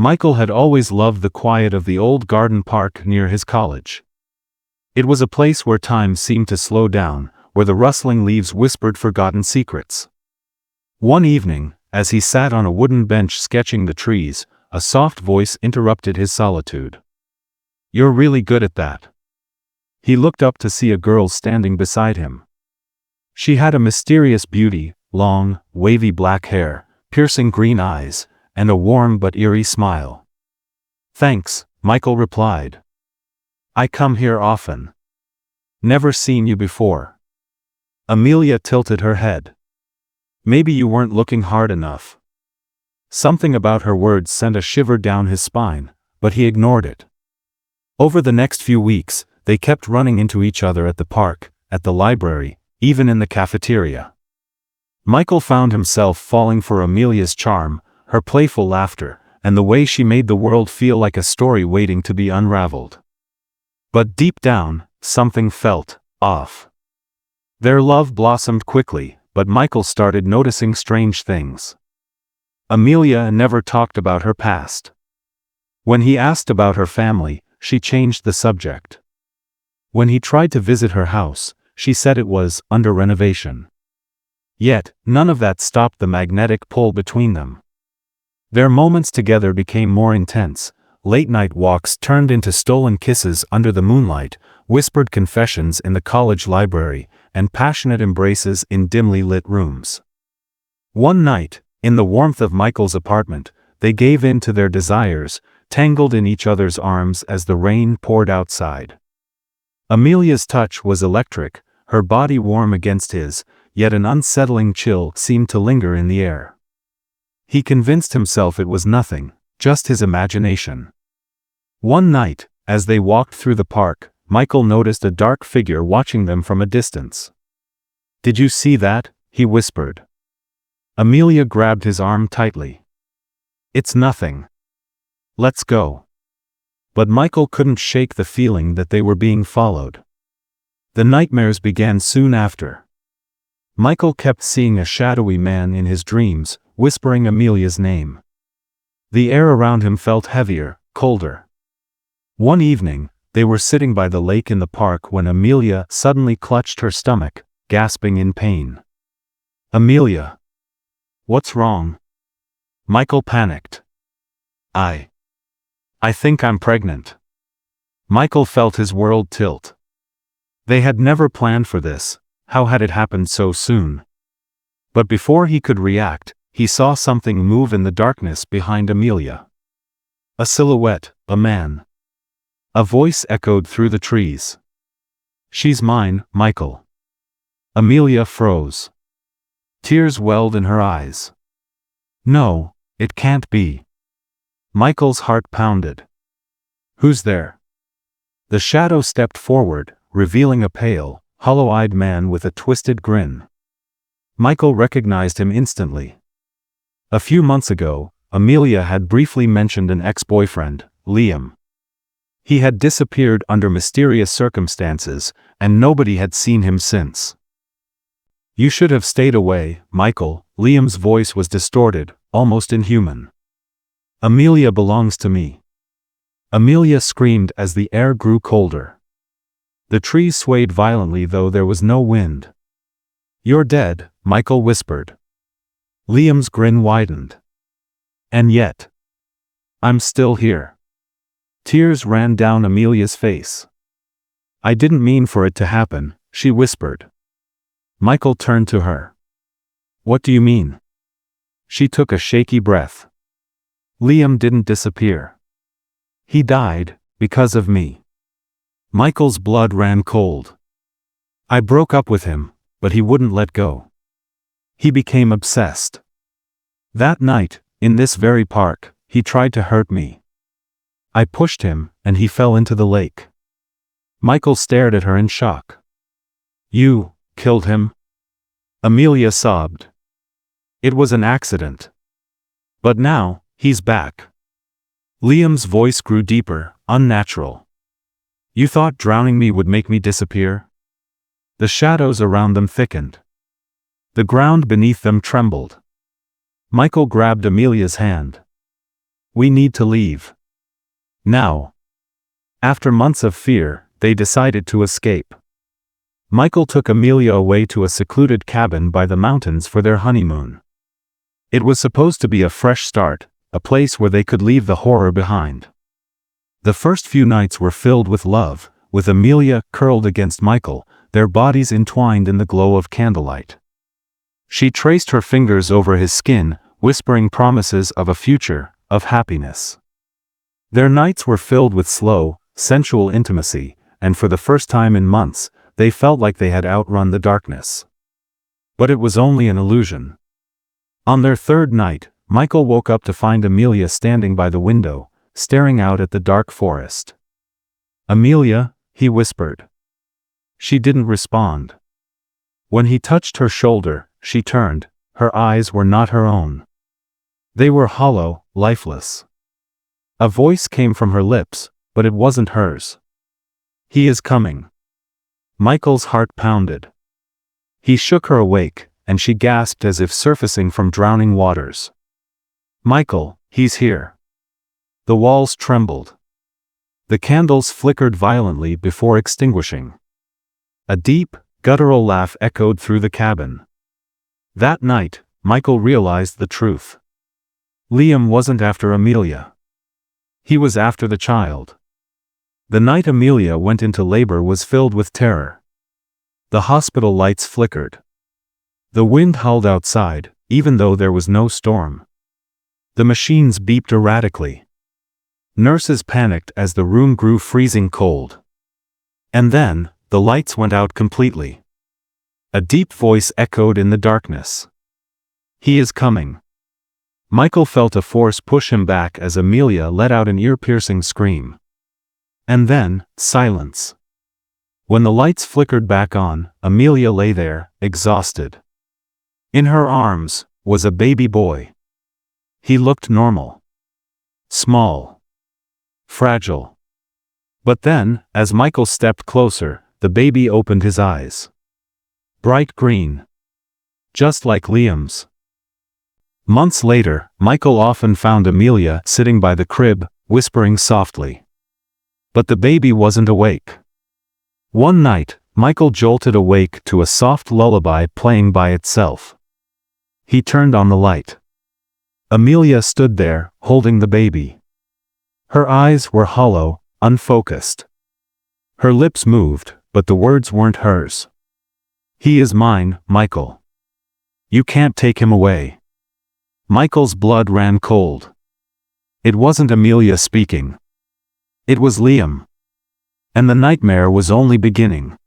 Michael had always loved the quiet of the old garden park near his college. It was a place where time seemed to slow down, where the rustling leaves whispered forgotten secrets. One evening, as he sat on a wooden bench sketching the trees, a soft voice interrupted his solitude. "You're really good at that." He looked up to see a girl standing beside him. She had a mysterious beauty, long, wavy black hair, piercing green eyes, and a warm but eerie smile. "Thanks," Michael replied. "I come here often." "Never seen you before." Amelia tilted her head. "Maybe you weren't looking hard enough." Something about her words sent a shiver down his spine, but he ignored it. Over the next few weeks, they kept running into each other at the park, at the library, even in the cafeteria. Michael found himself falling for Amelia's charm, her playful laughter, and the way she made the world feel like a story waiting to be unraveled. But deep down, something felt off. Their love blossomed quickly, but Michael started noticing strange things. Amelia never talked about her past. When he asked about her family, she changed the subject. When he tried to visit her house, she said it was under renovation. Yet, none of that stopped the magnetic pull between them. Their moments together became more intense. Late-night walks turned into stolen kisses under the moonlight, whispered confessions in the college library, and passionate embraces in dimly lit rooms. One night, in the warmth of Michael's apartment, they gave in to their desires, tangled in each other's arms as the rain poured outside. Amelia's touch was electric, her body warm against his, yet an unsettling chill seemed to linger in the air. He convinced himself it was nothing, just his imagination. One night, as they walked through the park, Michael noticed a dark figure watching them from a distance. "Did you see that?" he whispered. Amelia grabbed his arm tightly. "It's nothing. Let's go." But Michael couldn't shake the feeling that they were being followed. The nightmares began soon after. Michael kept seeing a shadowy man in his dreams, whispering Amelia's name. The air around him felt heavier, colder. One evening, they were sitting by the lake in the park when Amelia suddenly clutched her stomach, gasping in pain. "Amelia! What's wrong?" Michael panicked. I think I'm pregnant." Michael felt his world tilt. They had never planned for this. How had it happened so soon? But before he could react, he saw something move in the darkness behind Amelia. A silhouette, a man. A voice echoed through the trees. "She's mine, Michael." Amelia froze. Tears welled in her eyes. "No, it can't be." Michael's heart pounded. "Who's there?" The shadow stepped forward, revealing a pale, hollow-eyed man with a twisted grin. Michael recognized him instantly. A few months ago, Amelia had briefly mentioned an ex-boyfriend, Liam. He had disappeared under mysterious circumstances, and nobody had seen him since. "You should have stayed away, Michael." Liam's voice was distorted, almost inhuman. "Amelia belongs to me." Amelia screamed as the air grew colder. The trees swayed violently though there was no wind. "You're dead," Michael whispered. Liam's grin widened. "And yet, I'm still here." Tears ran down Amelia's face. "I didn't mean for it to happen," she whispered. Michael turned to her. "What do you mean?" She took a shaky breath. "Liam didn't disappear. He died, because of me." Michael's blood ran cold. "I broke up with him, but he wouldn't let go. He became obsessed. That night, in this very park, he tried to hurt me. I pushed him, and he fell into the lake." Michael stared at her in shock. "You killed him?" Amelia sobbed. "It was an accident. But now, he's back." Liam's voice grew deeper, unnatural. "You thought drowning me would make me disappear?" The shadows around them thickened. The ground beneath them trembled. Michael grabbed Amelia's hand. We need to leave. Now. After months of fear, they decided to escape. Michael took Amelia away to a secluded cabin by the mountains for their honeymoon. It was supposed to be a fresh start, a place where they could leave the horror behind. The first few nights were filled with love, with Amelia curled against Michael, their bodies entwined in the glow of candlelight. She traced her fingers over his skin, whispering promises of a future, of happiness. Their nights were filled with slow, sensual intimacy, and for the first time in months, they felt like they had outrun the darkness. But it was only an illusion. On their third night, Michael woke up to find Amelia standing by the window, staring out at the dark forest. "Amelia," he whispered. She didn't respond. When he touched her shoulder, she turned. Her eyes were not her own. They were hollow, lifeless. A voice came from her lips, but it wasn't hers. "He is coming." Michael's heart pounded. He shook her awake, and she gasped as if surfacing from drowning waters. "Michael, he's here." The walls trembled. The candles flickered violently before extinguishing. A deep, guttural laugh echoed through the cabin. That night, Michael realized the truth. Liam wasn't after Amelia. He was after the child. The night Amelia went into labor was filled with terror. The hospital lights flickered. The wind howled outside, even though there was no storm. The machines beeped erratically. Nurses panicked as the room grew freezing cold. And then, the lights went out completely. A deep voice echoed in the darkness. "He is coming." Michael felt a force push him back as Amelia let out an ear-piercing scream. And then, silence. When the lights flickered back on, Amelia lay there, exhausted. In her arms was a baby boy. He looked normal. Small. Fragile. But then, as Michael stepped closer, the baby opened his eyes. Bright green. Just like Liam's. Months later, Michael often found Amelia sitting by the crib, whispering softly. But the baby wasn't awake. One night, Michael jolted awake to a soft lullaby playing by itself. He turned on the light. Amelia stood there, holding the baby. Her eyes were hollow, unfocused. Her lips moved, but the words weren't hers. "He is mine, Michael. You can't take him away." Michael's blood ran cold. It wasn't Amelia speaking. It was Liam. And the nightmare was only beginning.